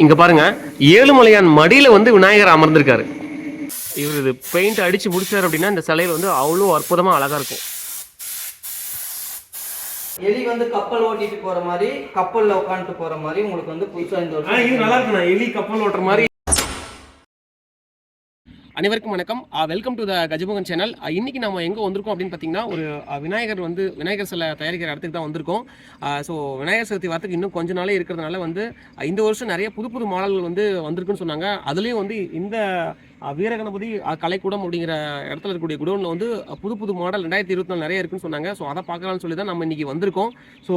இங்க பாருங்க, ஏழுமலையான் மடியில வந்து விநாயகர் அமர்ந்திருக்காரு. இவர் இது பெயிண்ட் அடிச்சு முடிச்சாரு அப்படின்னா இந்த சிலையில வந்து அவ்வளோ அற்புதமா அழகா இருக்கும். எலி வந்து கப்பல் ஓட்டிட்டு போற மாதிரி, கப்பல்ல உட்காந்துட்டு போற மாதிரி உங்களுக்கு வந்து புதுசா இந்த இது நல்லா இருக்குண்ணா, எலி கப்பல் ஓட்டுற மாதிரி. அனைவருக்கும் வணக்கம். Welcome to the Gajamukhan channel. இன்னைக்கு நம்ம எங்கே வந்திருக்கோம் அப்படின்னு பார்த்தீங்கன்னா, ஒரு விநாயகர் சிலை தயாரிக்கிற இடத்துக்கு தான் வந்திருக்கோம். ஸோ விநாயகர் சதுர்த்தி வரத்துக்கு இன்னும் கொஞ்ச நாளே இருக்கிறதுனால வந்து இந்த வருஷம் நிறைய புது மாடல்கள் வந்து வந்திருக்குன்னு சொன்னாங்க. அதுலேயும் வந்து இந்த வீரகணபதி கலைக்கூடம் அப்படிங்கிற இடத்துல இருக்கக்கூடிய குடோனில் வந்து புது மாடல் 2024 நிறைய இருக்குன்னு சொன்னாங்க. ஸோ அதை பார்க்கலாம்னு சொல்லி தான் நம்ம இன்னைக்கு வந்திருக்கோம். ஸோ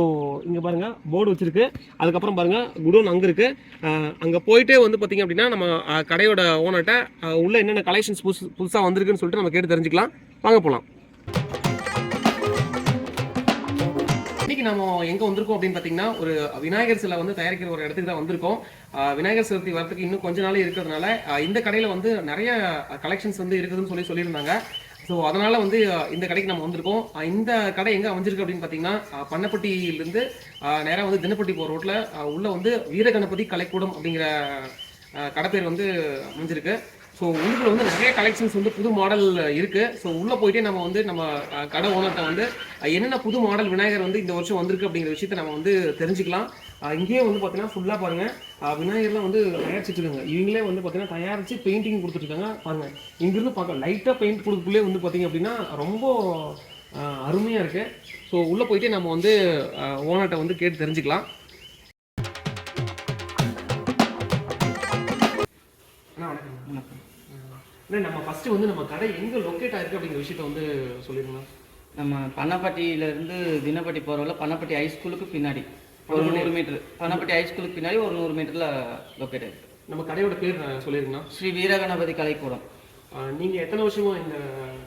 இங்கே பாருங்க, போர்டு வச்சிருக்கு. அதுக்கப்புறம் பாருங்க, குடோன் அங்கே இருக்கு. அங்கே போயிட்டே வந்து பார்த்தீங்க அப்படின்னா நம்ம கடையோட ஓனர்கிட்ட உள்ள என்னென்ன கலெக்ஷன்ஸ் புதுசாக வந்திருக்குன்னு சொல்லிட்டு நம்ம கேட்டு தெரிஞ்சுக்கலாம். வாங்க போகலாம். இன்னைக்கு நம்ம எங்கே வந்திருக்கோம் அப்படின்னு பார்த்தீங்கன்னா, ஒரு விநாயகர் சிலை வந்து தயாரிக்கிற ஒரு இடத்துக்கு தான் வந்திருக்கோம். விநாயகர் சதுர்த்தி வரத்துக்கு இன்னும் கொஞ்ச நாள் இருக்கிறதுனால இந்த கடையில் வந்து நிறைய கலெக்ஷன்ஸ் வந்து இருக்குதுன்னு சொல்லியிருந்தாங்க. ஸோ அதனால் வந்து இந்த கடைக்கு நம்ம வந்திருக்கோம். இந்த கடை எங்கே அமைஞ்சிருக்கு அப்படின்னு பார்த்தீங்கன்னா, பண்ணப்பட்டியிலேருந்து நேராக வந்து தினப்பட்டி போகிற ரோட்டில் உள்ள வந்து வீரகணபதி கலைக்கூடம் அப்படிங்கிற கடை பேர் வந்து அமைஞ்சிருக்கு. ஸோ உள்ளுக்குள்ள வந்து நிறைய கலெக்ஷன்ஸ் வந்து புது மாடல் இருக்குது. ஸோ உள்ளே போயிட்டே நம்ம வந்து நம்ம கடை ஓனர்கிட்ட வந்து என்னென்ன புது மாடல் விநாயகர் வந்து இந்த வருஷம் வந்திருக்கு அப்படிங்கிற விஷயத்த நம்ம வந்து தெரிஞ்சுக்கலாம். இங்கேயே வந்து பார்த்தீங்கன்னா ஃபுல்லாக பாருங்கள், விநாயகர்லாம் வந்து தயாரிச்சிட்ருக்காங்க. இவங்களே வந்து பார்த்தீங்கன்னா தயாரித்து பெயிண்டிங் கொடுத்துட்ருக்காங்க. பாருங்கள், இங்கேருந்து பார்க்க லைட்டாக பெயிண்ட் கொடுக்குள்ளே வந்து பார்த்தீங்க அப்படின்னா ரொம்ப அருமையாக இருக்குது. ஸோ உள்ளே போயிட்டே நம்ம வந்து ஓனர்கிட்ட வந்து கேட்டு தெரிஞ்சுக்கலாம். நம்ம ஃபர்ஸ்ட் வந்து நம்ம கடை எங்க லொக்கேட் ஆயிருக்கு அப்படிங்கிற விஷயத்தை வந்து சொல்லிருந்தோம். நம்ம பண்ணப்பட்டியிலேருந்து தினப்பட்டி போகிறவங்கள பண்ணப்பட்டி ஹைஸ்கூலுக்கு பின்னாடி ஒரு 100 மீட்டர், பண்ணப்பட்டி ஹைஸ்கூலுக்கு பின்னாடி ஒரு 100 மீட்டரில் லொக்கேட் ஆயிருக்கு. நம்ம கடையோட பேர் சொல்லிருந்தோம், ஸ்ரீ வீரகணபதி கலைக்கூடம். நீங்கள் எத்தனை வருஷமா இந்த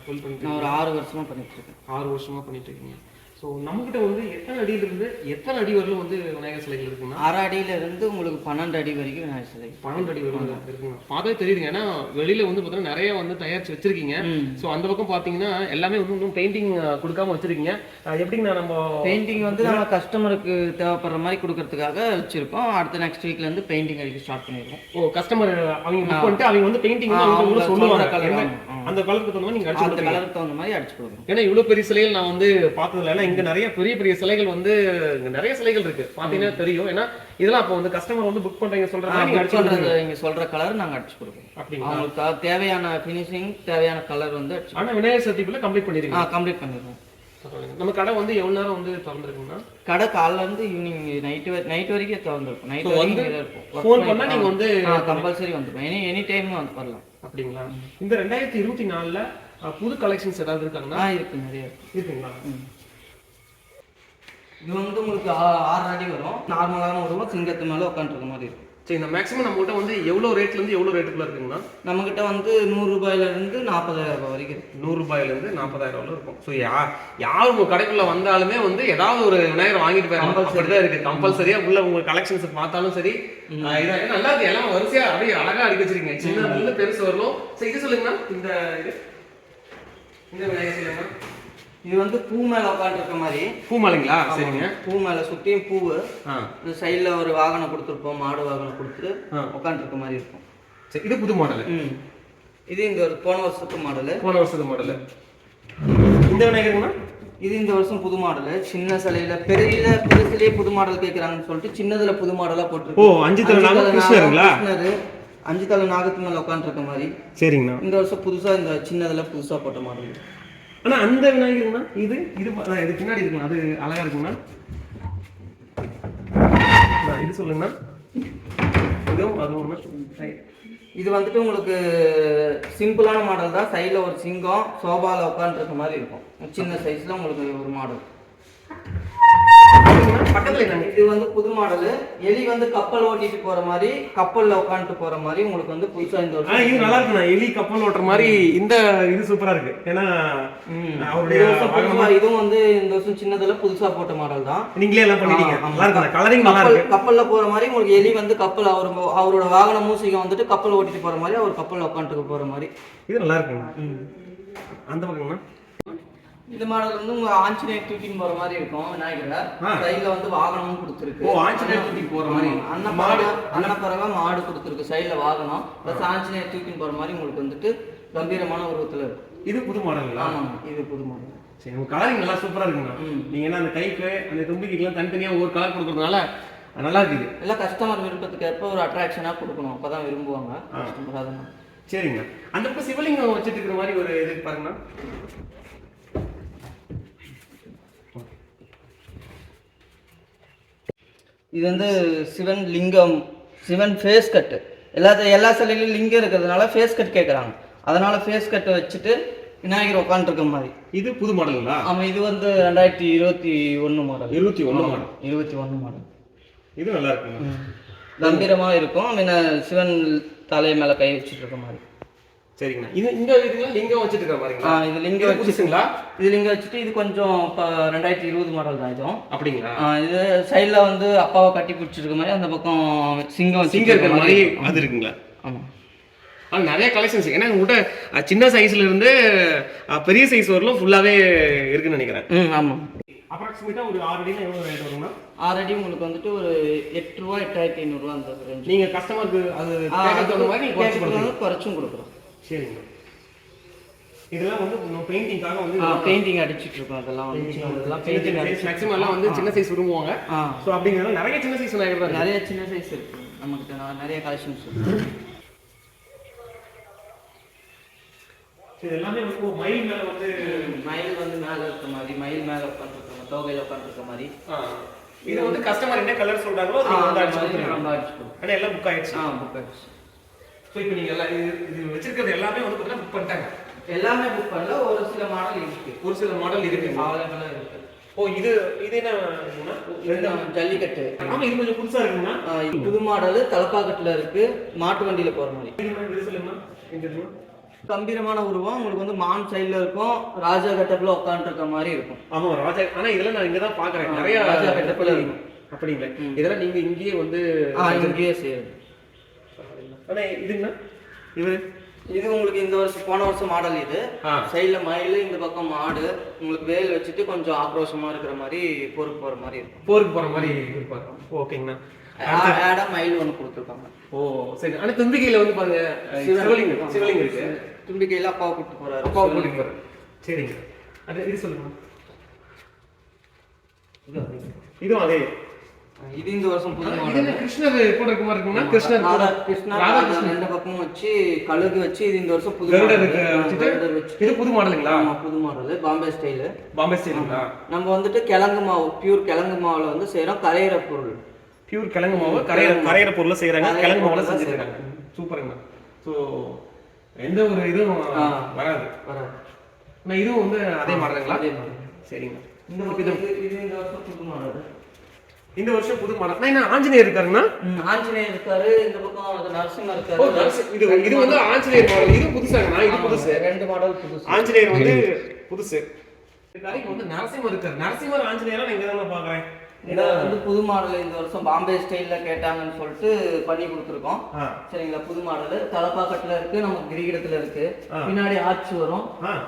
தொழில் பண்ணிட்டு? நான் ஒரு 6 வருஷமாக பண்ணிட்டு இருக்கேன். 6 வருஷமா பண்ணிட்டு இருக்கீங்க. ஸோ நம்மகிட்ட வந்து எத்தனை அடியிலிருந்து எத்தனை அடி வரலும் வந்து விநாயகர் சிலைகள் இருக்குன்னா? 6 அடியிலிருந்து உங்களுக்கு 12 அடி வரைக்கும் விநாயகர் சிலை. 12 அடி வரைக்கும் இருக்குங்க. பார்த்தாலே தெரியுதுங்க. ஏன்னா வெளியில வந்து பார்த்தீங்கன்னா நிறைய வந்து தயாரிச்சு வச்சிருக்கீங்க. ஸோ அந்த பக்கம் பார்த்தீங்கன்னா எல்லாமே வந்து இன்னும் பெயிண்டிங் கொடுக்காம வச்சிருக்கீங்க. எப்படின்னா நம்ம பெயிண்டிங் வந்து நம்ம கஸ்டமருக்கு தேவைப்படுற மாதிரி கொடுக்கறதுக்காக வச்சிருக்கோம். அடுத்த நெக்ஸ்ட் வீக்ல இருந்து பெயிண்டிங் அடிக்க ஸ்டார்ட் பண்ணிருக்கோம். ஓ, கஸ்டமர் அவங்க புக் பண்ணிட்டு அவங்க வந்து பெயிண்டிங் சொல்லுவாங்க. அந்த கலருக்கு தகுந்த மாதிரி நீங்க அடிச்சு அந்த கலருக்கு தகுந்த மாதிரி அடிச்சு கொடுக்கணும். ஏன்னா இவ்வளவு பெரிய சிலைகள் நான் வந்து பார்த்ததில்ல. ஏன்னா இங்க நிறைய பெரிய சிலைகள் வந்து நிறைய சிலைகள் இருக்கு, பாத்தீங்கன்னா தெரியும். ஏன்னா இதெல்லாம் அப்போ வந்து கஸ்டமர் வந்து புக் பண்றீங்க சொல்றாங்க, நீங்க சொல்ற கலர் நாங்க அடிச்சு கொடுப்போம். அப்படிங்களா? அவங்களுக்கு தேவையான ஃபினிஷிங், தேவையான கலர் வந்து அடிச்சு. ஆனா விநாயகர் சதுர்த்திக்குள்ள கம்ப்ளீட் பண்ணிருக்கீங்க? கம்ப்ளீட் பண்ணிருக்கோம். நம்ம கடை வந்து எவ்வளவு நேரம் வந்து திறந்துருக்குன்னா? கடை காலைல இருந்து ஈவினிங் நைட் வரைக்கும் திறந்துருக்கும். நைட் வரைக்கும் இருக்கும். ஃபோன் பண்ணா நீங்க வந்து கம்பல்சரி வந்துரும். எனி டைம் வந்து வரலாம். அப்படிங்களா? இந்த 2024ல புது கலெக்ஷன்ஸ் ஏதாவது இருக்காங்கன்னா? இருக்கு, நிறைய இருக்குங்களா? இது வந்து உங்களுக்கு 6 அடி வரும். நார்மலான உருவம் சிங்கத்து மேலே உட்காந்துருக்க மாதிரி இருக்கும். சரி, இந்த மேக்ஸிமம் நம்ம கிட்ட வந்து எவ்வளோ ரேட்லேருந்து எவ்வளோ ரேட்டுக்குள்ள இருக்குங்கன்னா? நம்மகிட்ட வந்து 100 ரூபாயிலிருந்து 40,000 ரூபாய் வரைக்கும் இருக்கு. 100 ரூபாயிலிருந்து 40,000 இருக்கும். ஸோ யார் உங்க கடைக்குள்ள வந்தாலுமே வந்து ஏதாவது ஒரு விநாயகர் வாங்கிட்டு போயிருக்காங்க. அப்படிதான் இருக்கு. கம்பல்சரியா உள்ள உங்க கலெக்ஷன்ஸ் பார்த்தாலும் சரி, நல்லா இருக்கு. எல்லாம் வரிசையா அப்படியே அழகா அடிக்க வச்சிருக்கீங்க. சின்ன பெருசு வரணும். சரி, இது சொல்லுங்கண்ணா. இந்த விநாயகர் சொல்லுங்க. இது வந்து பூ மேல உட்காந்துருக்க மாதிரி. பூ மேலைங்களா? சரிங்க. பூ மேல சுத்தியும் பூவு, இந்த சைட்ல ஒரு வாகனம் கொடுத்துருப்போம், மாடு வாகனம் கொடுத்துட்டு உட்காந்துருக்க மாதிரி இருக்கும். சரி, இது புது மாடல். இது இந்த ஒரு போன வருஷத்து மாடல். இந்த விநாயகருங்கண்ணா? இது இந்த வருஷம் புது மாடல். சின்ன சிலையில பெருசிலேயே புது மாடல் கேட்கறாங்கன்னு சொல்லிட்டு சின்னதுல புது மாடலா போட்டுருக்கு. ஓ, 5 தலை கிருஷ்ணருங்களா? 5 தலை நாகத்து மேல உட்காந்துருக்க மாதிரி. சரிங்கண்ணா. இந்த வருஷம் புதுசா இந்த சின்னதுல புதுசா போட்ட மாடல். ஆனா அந்த விநாயகருங்கண்ணா இது பின்னாடி இருக்குண்ணா, அது அழகா இருக்குங்கண்ணா. இது சொல்லுங்கண்ணா. இது வந்துட்டு உங்களுக்கு சிம்பிளான மாடல் தான். சைட்ல ஒரு சிங்கம் சோபால உட்காந்துருக்க மாதிரி இருக்கும். சின்ன சைஸ்ல உங்களுக்கு ஒரு மாடல். இது வந்து புது மாடல். எலி வந்து கப்பல் ஓட்டிட்டு போற மாதிரி, கப்பல்ல உட்காந்துட்டு போற மாதிரி உங்களுக்கு வந்து புதுசா இந்த வருஷம் இது நல்லா இருக்குண்ணா. எலி கப்பல் ஓட்டுற மாதிரி இந்த இது சூப்பரா இருக்கு. ஏன்னா இதுவும் வந்து இந்த வருஷம் சின்னதுல புதுசா போட்ட மாடல் தான். நீங்களே எல்லாம் பண்ணிட்டீங்க. நல்லா இருக்கு. கலரிங் நல்லா இருக்கு. கப்பல்ல போற மாதிரி உங்களுக்கு எலி வந்து கப்பல் அவரோட வாகன மூசிகம் வந்துட்டு கப்பல் ஓட்டிட்டு போற மாதிரி, அவர் கப்பல்ல உட்காந்துட்டு போற மாதிரி. இது நல்லா இருக்குங்க. அந்த பக்கம்னா இந்த மாடல் வந்து உங்க ஆஞ்சநேயர் தூக்கின்னு போற மாதிரி இருக்கும் விநாயகரை. சைடுல வந்து வாகனமும் கொடுத்துருக்கு. ஓ ஆஞ்சநேயர் தூக்கி போற மாதிரி. அன்னப்பறவை மாடு கொடுத்துருக்கு. சைடுல வாகனம் பிளஸ் ஆஞ்சநேயர் தூக்கின்னு போற மாதிரி உங்களுக்கு வந்துட்டு கம்பீரமான உருவத்துல இருக்கு. இது புது மாடலுங்களா? ஆமாங்க, இது புது மாடல். சரி, உங்க கலரிங் நல்லா சூப்பரா இருக்குங்க. நீங்க என்ன அந்த கைக்கு அந்த தும்பிக்கைக்கெல்லாம் தனித்தனியா ஒவ்வொரு கலர் கொடுக்கறதுனால நல்லா இருக்குது. எல்லாம் கஸ்டமர் விருப்பத்துக்கு ஏற்ப ஒரு அட்ராக்ஷனா கொடுக்கணும், அப்பதான் விரும்புவாங்க கஸ்டமர். அதனால சரிங்க. அந்த பக்கம் சிவலிங்கம் வச்சுட்டு இருக்கிற மாதிரி ஒரு இது பாருங்க. இது வந்து சிவன் லிங்கம், சிவன் ஃபேஸ் கட்டு. எல்லா சிலையிலும் லிங்கம் இருக்கிறதுனால ஃபேஸ் கட் கேட்குறாங்க. அதனால ஃபேஸ் கட்டை வச்சுட்டு விநாயகர் உட்காந்துருக்க மாதிரி. இது புது மாடலுங்களா? ஆமாம், இது வந்து 2021 மாடல். 21 மாடல். இது நல்லா இருக்குங்க, கம்பீரமாக இருக்கும். சிவன் தலை மேலே கை வச்சுட்டு இருக்க மாதிரி. சரிங்கண்ணா. இது இந்த இதுல லிங்கம் வச்சுட்டு இருக்க பாருங்களா? இது லிங்கம் வச்சுட்டுங்களா? இது லிங்கம் வச்சுட்டு இது கொஞ்சம் இப்போ 2020 மாடல் தான் இதுவும். அப்படிங்களா? இது சைடில் வந்து அப்பாவை கட்டி பிடிச்சிருக்க மாதிரி, அந்த பக்கம் சிங்கம் இருக்கிற மாதிரி அது இருக்குங்களா? ஆமாம். ஆனால் நிறைய கலெக்ஷன்ஸ், ஏன்னா உங்கள்கிட்ட சின்ன சைஸ்ல இருந்து பெரிய சைஸ் வரலும் ஃபுல்லாகவே இருக்குன்னு நினைக்கிறேன். ஆமாம். அப்ராக்சிமேட்டாக ஒரு 6 அடினா எவ்வளோ ரேட் வரும்னா? 6 அடி உங்களுக்கு வந்துட்டு ஒரு 8 ரூபா 8500 அந்த ரேஞ்ச். நீங்கள் கஸ்டமருக்கு அது தகுந்த மாதிரி குறைச்சும் கொடுக்குறோம். சரிங்க. இதெல்லாம் வந்து பெயிண்டிங்காக வந்து பெயிண்டிங் அடிச்சிட்டு இருக்கோம். அதெல்லாம் பெயிண்டிங் மேக்ஸிமம் எல்லாம் வந்து சின்ன சைஸ் விரும்புவாங்க. ஸோ அப்படிங்கிறத நிறைய சின்ன சைஸ் நிறைய சின்ன சைஸ் இருக்கு நம்மகிட்ட, நிறைய கலெக்ஷன்ஸ் இருக்கு. இது எல்லாமே வந்து மயில் மேல வந்து மயில் வந்து மேல இருக்க மாதிரி, மயில் மேல உட்காந்துருக்க தோகையில உட்காந்துருக்க மாதிரி. இது வந்து கஸ்டமர் என்ன கலர் சொல்றாங்களோ அது வந்து அடிச்சு கொடுத்துருவோம். ஆனா எல்லாம் புக் ஆயிடுச்சு. புக் ஆயிடுச்சு. ஸோ இப்போ நீங்க எல்லாம் இது வச்சிருக்கிறது எல்லாமே வந்து பார்த்தீங்கன்னா புக் பண்ணிட்டாங்க. எல்லாமே புக் பண்ணல, ஒரு சில மாடல் இருக்கு. ஒரு சில மாடல் இருக்கு, அவைலபிளா இருக்கு. ஓ இது என்ன ஜல்லிக்கட்டு? ஆமா, இது கொஞ்சம் புதுசா இருக்குன்னா புது மாடல் தலப்பாக்கட்டுல இருக்கு, மாட்டு வண்டியில போற மாதிரி. கம்பீரமான உருவம் உங்களுக்கு வந்து மான் சைடுல இருக்கும், ராஜா கட்டப்ல உட்காந்துருக்க மாதிரி இருக்கும். ஆமா ராஜா. ஆனா இதெல்லாம் நான் இங்கதான் பாக்குறேன், நிறைய ராஜா கட்டப்ல இருக்கும். அப்படிங்களா? இதெல்லாம் நீங்க இங்கேயே வந்து இங்கேயே செய்யுது. ஆனா இதுங்கண்ணா இது உங்களுக்கு இந்த வருஷம் போன வருஷம் மாடல். இது சைடுல மயில், இந்த பக்கம் மாடு, உங்களுக்கு வேல் வச்சுட்டு கொஞ்சம் ஆக்ரோஷமா இருக்கிற மாதிரி போருக்கு போற மாதிரி இருக்கும். போருக்கு போற மாதிரி இருப்பாங்க. ஓகேங்கண்ணா. ஆடா மயில் ஒன்று கொடுத்துருக்காங்க. ஓ சரி. ஆனா தும்பிக்கையில வந்து பாருங்க சிவலிங்கம் இருக்கு. தும்பிக்கையில அப்பாவை கூப்பிட்டு போறாரு. அப்பாவை கூட்டிட்டு போறாரு. சரிங்க. அது இது சொல்லுங்க. இதுவும் அதே. இது இந்த வருஷம் புது மாடல். இது கிருஷ்ணர் கூட இருக்க மாதிரி இருக்குன்னா கிருஷ்ணர் ரெண்டு பக்கமும் வச்சு கழுகு வச்சு, இது இந்த வருஷம் புது மாடல். இது புது மாடலுங்களா? ஆமா, புது மாடல். பாம்பே ஸ்டைல். பாம்பே ஸ்டைலுங்களா? நம்ம வந்துட்டு கிழங்கு மாவு, பியூர் கிழங்கு மாவுல வந்து செய்யறோம். கரையிற பொருள், பியூர் கிழங்கு மாவு கரையிற பொருளை செய்யறாங்க. கிழங்கு மாவுல செஞ்சிருக்காங்க. சூப்பருங்க. ஸோ எந்த ஒரு இதுவும் வராது. நான் இதுவும் வந்து அதே மாடலுங்களா? அதே மாடல். சரிங்க. இது இந்த வருஷம் புது மாடல். இந்த வருஷம் புது மாடல். நான் என்ன ஆஞ்சநேயர் இருக்காருன்னா? ஆஞ்சநேயர் இருக்காரு. இந்த பக்கம் நரசிம்மர் இருக்காரு. இது வந்து ஆஞ்சநேயர் மாடல். இது புதுசாங்கண்ணா? இது புதுசு. ரெண்டு மாடல் புதுசு. ஆஞ்சநேயர் வந்து புதுசு. இதுக்கு வந்து நரசிம்மர் இருக்காரு. நரசிம்மர் ஆஞ்சநேயரா நான் இங்க தான் பாக்குறேன். இதை வந்து புது மாடல் இந்த வருஷம் பாம்பே ஸ்டைல்ல கேட்டாங்கன்னு சொல்லிட்டு பண்ணி கொடுத்துருக்கோம். சரிங்களா? புது மாடல் தலப்பாக்கட்டுல இருக்கு, நமக்கு கிரிகிடத்துல இருக்கு. பின்னாடி ஆட்சி வரும்,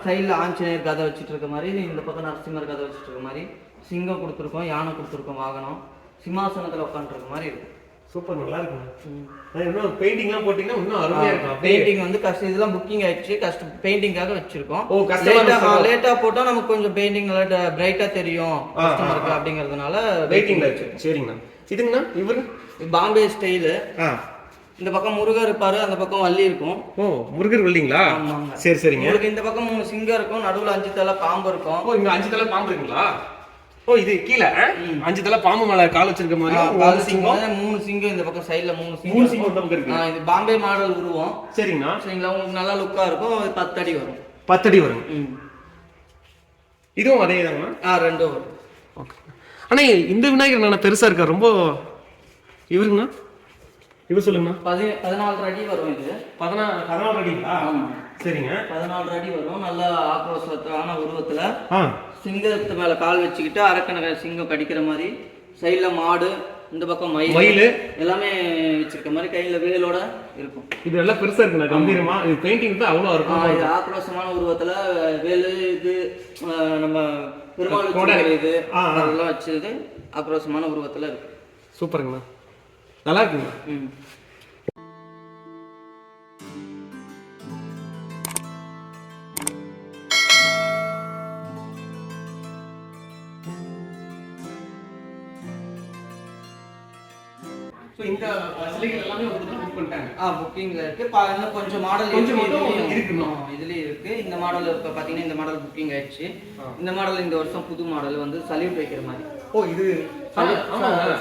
சைட்ல ஆஞ்சநேயர் கதை வச்சுட்டு இருக்க மாதிரி, இந்த பக்கம் நரசிம்மர் கதை வச்சுட்டு இருக்க மாதிரி, சிங்கம் கொடுத்துருக்கோம், யானை கொடுத்துருக்கோம், வாகனம் சிம்மாசனத்துல உட்காந்துருக்க மாதிரி இருக்கும். சூப்பர், நல்லா இருக்குங்க. இன்னும் பெயிண்டிங்லாம் போட்டீங்கன்னா இன்னும் அருமையா இருக்கும். பெயிண்டிங் வந்து இதெல்லாம் புக்கிங் ஆயிடுச்சு, பெயிண்டிங்காக வச்சிருக்கோம். லேட்டா போட்டா நமக்கு கொஞ்சம் பெயிண்டிங் நல்லா பிரைட்டா தெரியும் கஸ்டமருக்கு அப்படிங்கிறதுனால வெயிட்டிங்ல இருக்கு. சரிங்கண்ணா. இதுங்கண்ணா இவரு பாம்பே ஸ்டைலு. இந்த பக்கம் முருகர் இருப்பாரு, அந்த பக்கம் வள்ளி இருக்கும். ஓ, முருகர் வள்ளிங்களா? சரி சரிங்க. உங்களுக்கு இந்த பக்கம் 3 சிங்கம் இருக்கும், நடுவுல 5 தலை பாம்பு இருக்கும். ஓ, இங்க 5 தலை பாம்பு இருக்குங்களா? ஓ, இது கீழே 5 தலை பாம்பு மேல கால் வச்சிருக்க மாதிரி 3 சிங்கம் இந்த பக்கம் சைடுல 3 சிங்கம் இந்த பக்கம் இருக்கு. இது பாம்பே மாடல் உருவம். சரிங்கண்ணா. சரிங்களா? உங்களுக்கு நல்லா லுக்கா இருக்கும். 10 அடி வரும். 10 அடி வரும். இதுவும் அதே தாங்கண்ணா? ரெண்டும் வரும். ஓகே. ஆனா இந்த விநாயகர் நான் பெருசா இருக்கா ரொம்ப? இவருங்கண்ணா இவர் சொல்லுங்கண்ணா. 14 அடி வரும். இது 14 அடிங்களா? சரிங்க. 14 அடி வரும். நல்ல ஆக்ரோஷத்தான உருவத்துல சிங்கத்து மேல கால் வச்சுக்கிட்டு அரக்கணக்க சிங்கம் கடிக்கிற மாதிரி, சைட்ல மாடு, இந்த பக்கம் மயில் மயில் எல்லாமே வச்சிருக்க மாதிரி கையில வேலோட இருக்கும். இது எல்லாம் பெருசா இருக்குண்ணா, கம்பீரமா. இது பெயிண்டிங் தான் அவ்வளோ இருக்கும். இது ஆக்ரோஷமான உருவத்துல வேலு இது நம்ம பெருமாள் வச்சிருக்கிற இது அதெல்லாம் வச்சது ஆக்ரோஷமான உருவத்துல இருக்கு. சூப்பருங்கண்ணா, நல்லா இருக்குங்கண்ணா. ஸோ இந்த சிலைகள் எல்லாமே வந்து புக் பண்ணிட்டாங்க. புக்கிங்ல இருக்கு. இன்னும் கொஞ்சம் மாடல் இருக்குண்ணா, இதுலயே இருக்கு. இந்த மாடல் இப்போ பார்த்தீங்கன்னா இந்த மாடல் புக்கிங் ஆயிடுச்சு. இந்த மாடல் இந்த வருஷம் புது மாடல் வந்து சல்யூட் வைக்கிற மாதிரி. இது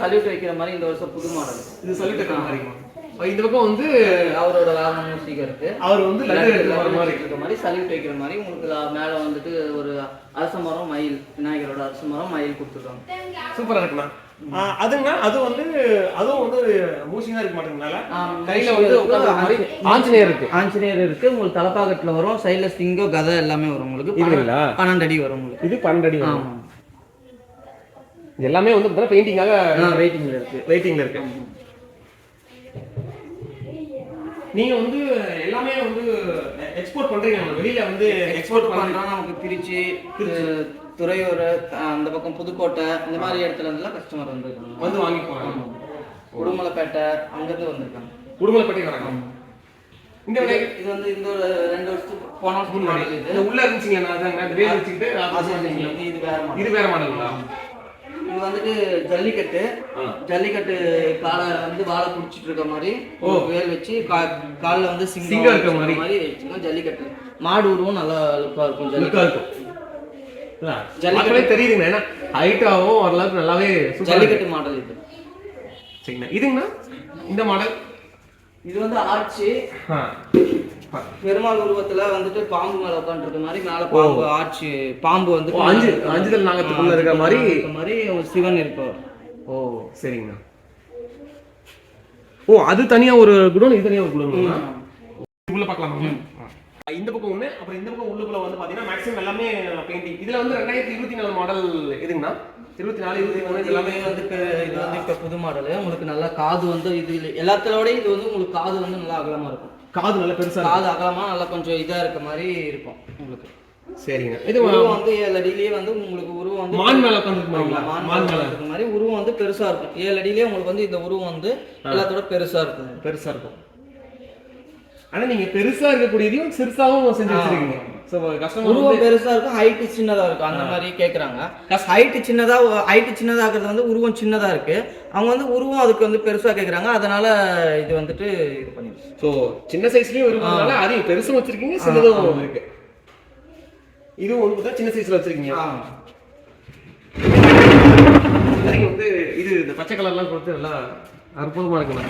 சல்யூட் வைக்கிற மாதிரி இந்த வருஷம் புது மாடல். இது சல்யூட் வைக்கிற மாதிரி. இந்த பக்கம் வந்து அவரோட வாகனம் மூசிகா இருக்கு. அவர் வந்து லட்டு மாதிரி சல்யூட் வைக்கிற மாதிரி உங்களுக்கு மேல வந்துட்டு ஒரு அரச மரம் மயில், விநாயகரோட அரச மரம் மயில் கொடுத்துருக்காங்க. சூப்பரா இருக்குண்ணா. அதுங்கண்ணா அது வந்து அதுவும் வந்து மூசிங்கா இருக்க மாட்டேங்கனால கையில வந்து ஆஞ்சநேயர் இருக்கு. ஆஞ்சநேயர் இருக்கு. உங்களுக்கு தலப்பாக்கட்டுல வரும். சைடுல சிங்கம் கதை எல்லாமே வரும். உங்களுக்கு 12 அடி வரும். உங்களுக்கு இது 12 அடி வரும். எல்லாமே வந்து பெயிண்டிங்காக வெயிட்டிங்ல இருக்கு. நீங்க வந்து எல்லாமே வந்து எக்ஸ்போர்ட் பண்றீங்க, வெளியில வந்து எக்ஸ்போர்ட் பண்றோம். நமக்கு திருச்சி, துறையூர், அந்த பக்கம் புதுக்கோட்டை இந்த மாதிரி இடத்துல இருந்துலாம் கஸ்டமர் வந்து வாங்கி போறாங்க. உடுமலைப்பேட்டை அங்கிருந்து வந்திருக்காங்க. உடுமலைப்பேட்டை வராங்க. இந்த இது வந்து இந்த 2 வருஷத்துக்கு போன மாடல். இது உள்ள இருந்துச்சுங்க, வேல் வச்சுக்கிட்டு இது வேற மாடலுங்களா? இது வந்துட்டு ஜல்லிக்கட்டு காலை வந்து வாழை பிடிச்சிட்டு இருக்க மாதிரி வேல் வச்சு காலில் வந்து சிங்கம் இருக்க மாதிரி ஜல்லிக்கட்டு மாடு உருவம் நல்லா லுக்கா இருக்கும். ஜல்லிக்கட்டு தெரியுதுங்க, ஏன்னா ஹைட்டாகவும் ஓரளவுக்கு நல்லாவே ஜல்லிக்கட்டு மாடல் இது. சரிங்கண்ணா. இதுங்கண்ணா இந்த மாடல் இது வந்து ஆட்சி பெருமாள் உருவத்துல வந்துட்டு பாம்பு மேல உட்காந்து இருக்க மாதிரி மேல பாம்பு ஆட்சி பாம்பு வந்து அஞ்சுதல் நாகத்துக்குள்ள இருக்கிற மாதிரி சிவன் இருப்பார். ஓ சரிங்கண்ணா. ஓ அது தனியா ஒரு குடோன், இது தனியா ஒரு குடோன். உள்ள பார்க்கலாமா? இந்த பக்கம் ஒண்ணு, அப்புறம் இந்த பக்கம் உள்ளுக்குள்ள வந்து பாத்தீங்கன்னா மேக்ஸிமம் எல்லாமே பெயிண்டிங். இதுல வந்து 2024 மாடல் எதுங்கண்ணா? 24, 23 எல்லாமே வந்து இது வந்து இப்ப புது மாடல். உங்களுக்கு நல்லா காது வந்து இது எல்லாத்தோட இது வந்து உங்களுக்கு காது வந்து நல்லா அகலமா இருக்கும். காது நல்ல பெருசா, காது அகலமா நல்லா கொஞ்சம் இதா இருக்க மாதிரி இருக்கும் உங்களுக்கு. சரிங்க. இது உருவம் வந்து 7 அடியிலேயே வந்து உங்களுக்கு உருவம் வந்து மான் மேல உட்கார்ந்துருக்கீங்களா? மான் மேல இருக்க மாதிரி உருவம் வந்து பெருசா இருக்கும். 7 அடியிலேயே உங்களுக்கு வந்து இந்த உருவம் வந்து எல்லாத்தோட பெருசா இருக்கும். ஆனா நீங்க பெருசா இருக்கக்கூடியதையும் சிறுசாவும் செஞ்சு வச்சிருக்கீங்க. சோ கஸ்டமர் உருவம் பெருசா இருக்கும், ஹைட் சின்னதா இருக்கும். அந்த மாதிரி கேக்குறாங்க. ஹைட் சின்னதாகிறது வந்து உருவம் சின்னதா இருக்கு. அவங்க வந்து உருவம் அதுக்கு வந்து பெருசா கேக்குறாங்க. அதனால இது வந்துட்டு இது பண்ணிருக்கோம். சோ சின்ன சைஸ்லயும் இருக்கிறதுனால அதையும் பெருசும் வச்சிருக்கீங்க, சின்னதும் இருக்கு. இதுவும் வந்து சின்ன சைஸ்ல வச்சிருக்கீங்க. வந்து இது இந்த பச்சை கலர்லாம் கொடுத்து நல்லா அற்புதமா இருக்குண்ணா.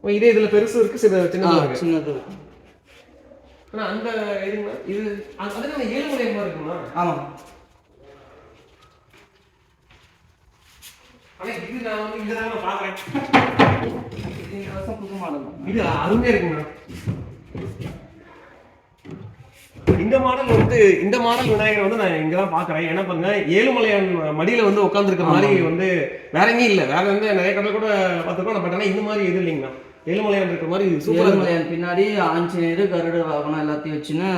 இதே இதுல பெருசு இருக்கு, சின்னது. ஆனா அந்த இதுங்க இது அதுல ஏழுமலையமா இருக்குமா? ஆமா. ஆனா இது நான் வந்து இங்க தான் பாக்குறேன். இந்த வருஷம் புது மாடல். இது அருமையா இருக்குங்க. இந்த மாடல் விநாயகர் வந்து நான் இங்க தான் பாக்குறேன். ஏன்னா பாருங்க, ஏழுமலையான் மடியில வந்து உட்கார்ந்துருக்க மாதிரி வந்து வேற எங்கேயும் இல்ல. வேற வந்து நிறைய கடை கூட பார்த்துருக்கோம். பட் ஆனா இந்த மாதிரி எதுவும் இல்லைங்கண்ணா. ஏழுமலையான் இருக்கிற மாதிரி ஏழுமலையான் பின்னாடி ஆஞ்சநேயர், கருட வாகனம் எல்லாத்தையும் வச்சுன்னு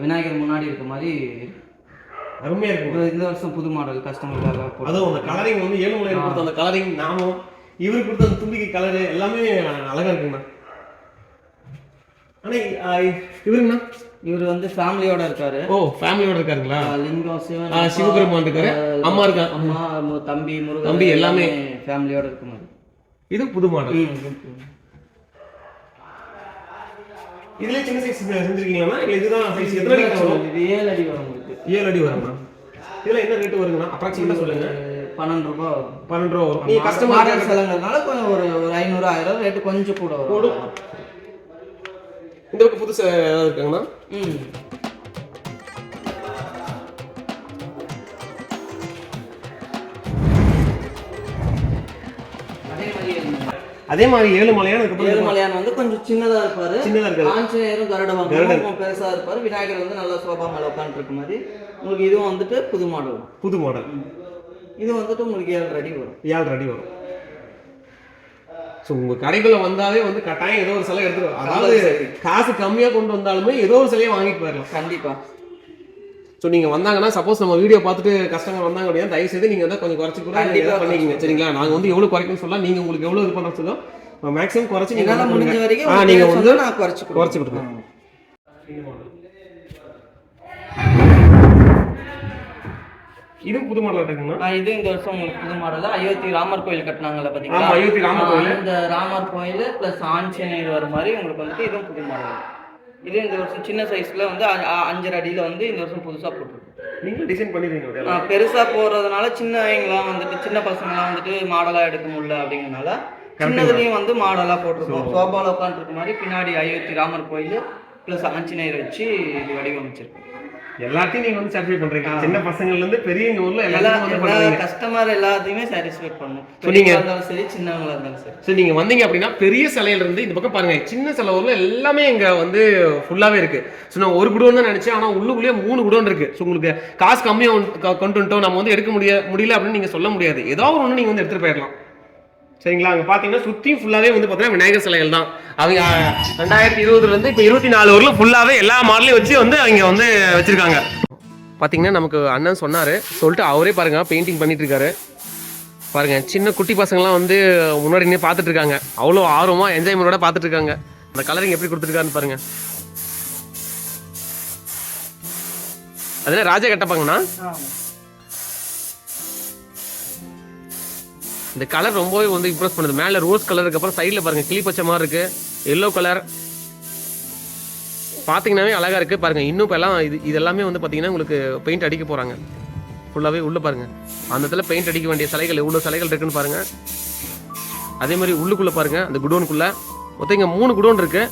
விநாயகர் முன்னாடி இருக்க மாதிரி அருமையா இருக்கு. இந்த வருஷம் புது மாடல் கஸ்டமருக்காக. அதுவும் அந்த கலரிங் வந்து ஏழுமலையான் கொடுத்த அந்த கலரிங், நாமும் இவரு கொடுத்த அந்த தும்பிக்கை கலரு எல்லாமே அழகா இருக்குங்கண்ணா. ஆனா இவருங்கண்ணா, இவர் வந்து ஃபேமிலியோட இருக்காரு. ஓ ஃபேமிலியோட இருக்காருங்களா? லிங்கம், சிவன், சிவபெருமான் இருக்காரு, அம்மா இருக்கா, அம்மா, தம்பி, முருகன், தம்பி எல்லாமே ஃபேமிலியோட இருக்க மாதிரி. இது புது மாடல். இதுல சின்ன சைஸ் செஞ்சிருக்கீங்களா? இல்ல இதுதான் சைஸ்? எத்தனை அடி வரும்? இது 7 அடி வரும் உங்களுக்கு. 7 அடி வரும்ண்ணா. இதுல என்ன ரேட் வருங்கண்ணா? அப்ராக்சிமேட்டா சொல்லுங்க. 12 ரூபாய் வரும். 12 ரூபாய் வரும். நீங்க கஸ்டமர் செலவுனால கொஞ்சம் ஒரு 500 1000 ரேட் கொஞ்சம் கூட வரும். இந்த பக்கம் புதுசா ஏதாவது இருக்காங்கண்ணா? அதே மாதிரி ஏழுமலையான் ஏழுமலையான் வந்து கொஞ்சம் சின்னதா இருப்பாரு. சின்னதா இருக்காரு. ஆஞ்சநேயரும் கருடமும் பெருசா இருப்பாரு. விநாயகர் வந்து நல்லா சோபா மேல உட்காந்துட்டு இருக்க மாதிரி. உங்களுக்கு இதுவும் வந்துட்டு புது மாடல். இது வந்துட்டு உங்களுக்கு 7 அடி வரும். ஸோ உங்கள் கடைக்குள்ள வந்தாலே வந்து கட்டாயம் ஏதோ ஒரு சிலை எடுத்துருவோம். அதாவது காசு கம்மியாக கொண்டு வந்தாலுமே ஏதோ ஒரு சிலையை வாங்கிட்டு போயிடலாம். கண்டிப்பா. ஸோ நீங்கள் வந்தாங்கன்னா சப்போஸ் நம்ம வீடியோ பார்த்துட்டு கஸ்டமர் வந்தாங்க அப்படின்னா தயவு செய்து நீங்கள் வந்து கொஞ்சம் குறைச்சி கூட பண்ணிக்கிங்க. சரிங்களா? நாங்கள் வந்து எவ்வளோ குறைக்கணும்னு சொல்லலாம், நீங்கள் உங்களுக்கு எவ்வளோ இது பண்ண சொல்லும் மேக்ஸிமம் குறைச்சி நீங்கள் முடிஞ்ச வரைக்கும் நீங்கள் வந்து குறைச்சி கொடுங்க. இது புது மாடல் இருக்குங்களா? இது இந்த வருஷம் உங்களுக்கு புது மாடல். அயோத்தி ராமர் கோயில் கட்டினாங்கல்ல பாத்தீங்களா? ஆமா, அயோத்தி ராமர் கோயில். இந்த ராமர் கோயில் பிளஸ் ஆஞ்சநேயர் வர மாதிரி உங்களுக்கு வந்து இதுவும் புது மாடல். இது இந்த வருஷம் சின்ன சைஸ்ல வந்து 5 அடியில வந்து இந்த வருஷம் புதுசா போட்டுருக்கோம். நீங்க டிசைன் பண்ணிருக்கீங்க. பெருசா போறதுனால சின்னவங்கலாம் வந்துட்டு சின்ன பசங்கலாம் வந்துட்டு மாடலா எடுக்க முடியல அப்படிங்கறனால சின்னதுலயும் வந்து மாடலா போட்டிருக்கோம். சோபால உட்காந்துருக்க மாதிரி பின்னாடி அயோத்தி ராமர் கோயில் பிளஸ் ஆஞ்சநேயர் வச்சு இது வடிவமைச்சிருக்கோம். எல்லாத்தையும் நீங்க வந்து சாட்டிஸ்ஃபை பண்றீங்க. சின்ன பசங்கள்ல இருந்து பெரியவங்க ஊர்ல எல்லாரும் கஸ்டமர் எல்லாத்தையுமே சாட்டிஸ்ஃபை பண்ணணும். பெரியவங்களா இருந்தாலும் சரி, சின்னவங்களா இருந்தாலும் சரி. சோ நீங்க வந்தீங்க அப்படின்னா பெரிய சிலையில இருந்து இந்த பக்கம் பாருங்க, சின்ன சிலை ஊர்ல எல்லாமே இங்க வந்து ஃபுல்லாவே இருக்கு. ஸோ நான் ஒரு குடோன் தான் நினைச்சேன், ஆனா உள்ளுக்குள்ளேயே 3 குடோன் இருக்கு. ஸோ உங்களுக்கு காசு கம்மியா கொண்டு வந்துட்டோம், நம்ம வந்து எடுக்க முடியல அப்படின்னு நீங்க சொல்ல முடியாது. ஏதாவது ஒன்று நீங்க வந்து எடுத்துட்டு போயிடலாம். சரிங்களா? அங்கே பார்த்தீங்கன்னா சுற்றியும் ஃபுல்லாகவே வந்து பார்த்தீங்கன்னா விநாயகர் சிலைகள் தான். அவங்க 2020 இப்போ 24 வரலும் ஃபுல்லாகவே எல்லா மாடலையும் வச்சு வந்து அவங்க வந்து வச்சுருக்காங்க. பார்த்தீங்கன்னா நமக்கு அண்ணன் சொன்னார், சொல்லிட்டு அவரே பாருங்க பெயிண்டிங் பண்ணிட்டு இருக்காரு. பாருங்க, சின்ன குட்டி பசங்களாம் வந்து முன்னாடி நின்று பார்த்துட்டு இருக்காங்க. அவ்வளோ ஆர்வமாக என்ஜாய்மெண்டோட பார்த்துட்டு இருக்காங்க. அந்த கலரிங் எப்படி கொடுத்துருக்காருன்னு பாருங்க. அதனால ராஜா கட்டப்பாங்கண்ணா. இந்த கலர் ரொம்பவே வந்து இம்ப்ரெஸ் பண்ணுது. மேலே ரோஸ் கலருக்கு அப்புறம் சைடில் பாருங்க கிளி பச்சை மாதிரி இருக்கு, எல்லோ கலர் பார்த்தீங்கன்னாவே அழகா இருக்கு. பாருங்க, இன்னும் இப்போ எல்லாம் இது எல்லாமே வந்து பார்த்தீங்கன்னா உங்களுக்கு பெயிண்ட் அடிக்க போறாங்க. ஃபுல்லாகவே உள்ள பாருங்க, அந்த இடத்துல பெயிண்ட் அடிக்க வேண்டிய சிலைகள் எவ்வளோ சிலைகள் இருக்குன்னு பாருங்க. அதே மாதிரி உள்ளுக்குள்ள பாருங்க, அந்த குடோனுக்குள்ள மொத்தம் இங்கே 3 குடோன் இருக்கு.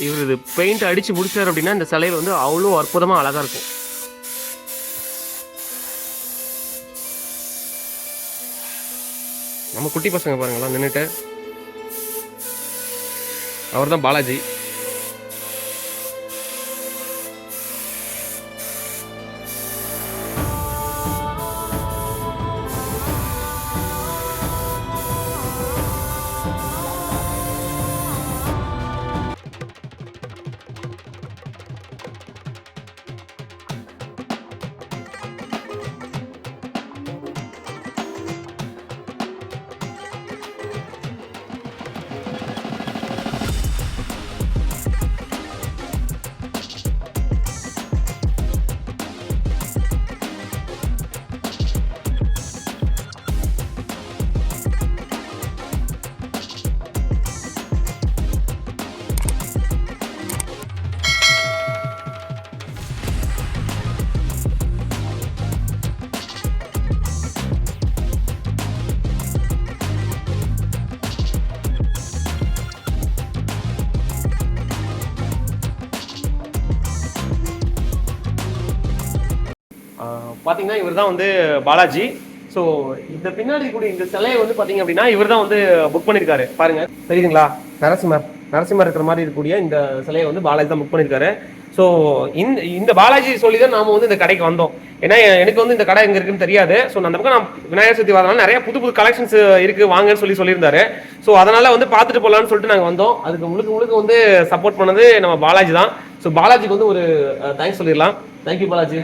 இவர் இது பெயிண்ட் அடிச்சு முடிச்சார் அப்படின்னா இந்த சிலையில் வந்து அவ்வளோ அற்புதமாக அழகா இருக்கும். நம்ம குட்டி பசங்க பாருங்களா நின்றுட்டு, அவர் தான் பாலாஜி. பார்த்தீங்கன்னா இவர் தான் வந்து பாலாஜி. ஸோ இந்த பின்னாடி கூட இந்த சிலையை வந்து பார்த்தீங்க அப்படின்னா இவர் தான் வந்து புக் பண்ணியிருக்காரு. பாருங்க, தெரியுதுங்களா? நரசிம்மர் இருக்கிற மாதிரி இருக்கக்கூடிய இந்த சிலையை வந்து பாலாஜி தான் புக் பண்ணியிருக்காரு. ஸோ இந்த பாலாஜி சொல்லி தான் நாம வந்து இந்த கடைக்கு வந்தோம். ஏன்னா எனக்கு வந்து இந்த கடை எங்கே இருக்குன்னு தெரியாது. ஸோ அந்த பக்கம் நான் விநாயகர் சதுர்த்தி வரதுனால நிறைய புது கலெக்ஷன்ஸ் இருக்கு வாங்கன்னு சொல்லியிருந்தாரு. ஸோ அதனால வந்து பார்த்துட்டு போகலான்னு சொல்லிட்டு நாங்கள் வந்தோம். அதுக்கு முழுக்க வந்து சப்போர்ட் பண்ணது நம்ம பாலாஜி தான். ஸோ பாலாஜிக்கு வந்து ஒரு தேங்க்ஸ் சொல்லிடலாம். தேங்க்யூ பாலாஜி.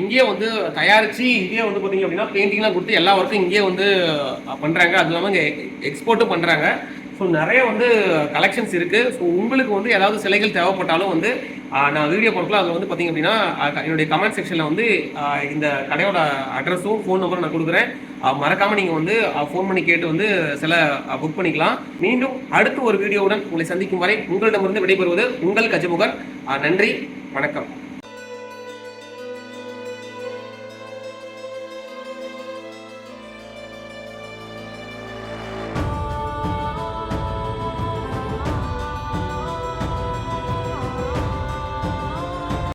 இங்கேயே வந்து தயாரிச்சு இங்கேயே வந்து பார்த்தீங்க அப்படின்னா பெயிண்டிங்லாம் கொடுத்து எல்லா ஒர்க்கும் இங்கேயே வந்து பண்ணுறாங்க. அது இல்லாமல் இங்கே எக்ஸ்போர்ட்டும் பண்ணுறாங்க. ஸோ நிறைய வந்து கலெக்ஷன்ஸ் இருக்குது. ஸோ உங்களுக்கு வந்து ஏதாவது சிலைகள் தேவைப்பட்டாலும் வந்து நான் வீடியோ போடலாம். அதில் வந்து பார்த்தீங்க அப்படின்னா என்னுடைய கமெண்ட் செக்ஷனில் வந்து இந்த கடையோட அட்ரஸும் ஃபோன் நம்பரும் நான் கொடுக்குறேன். மறக்காமல் நீங்கள் வந்து ஃபோன் பண்ணி கேட்டு வந்து சில புக் பண்ணிக்கலாம். மீண்டும் அடுத்த ஒரு வீடியோவுடன் உங்களை சந்திக்கும் வரை உங்களிடமிருந்து விடைபெறுவது உங்கள் கஜமுகன். நன்றி, வணக்கம்.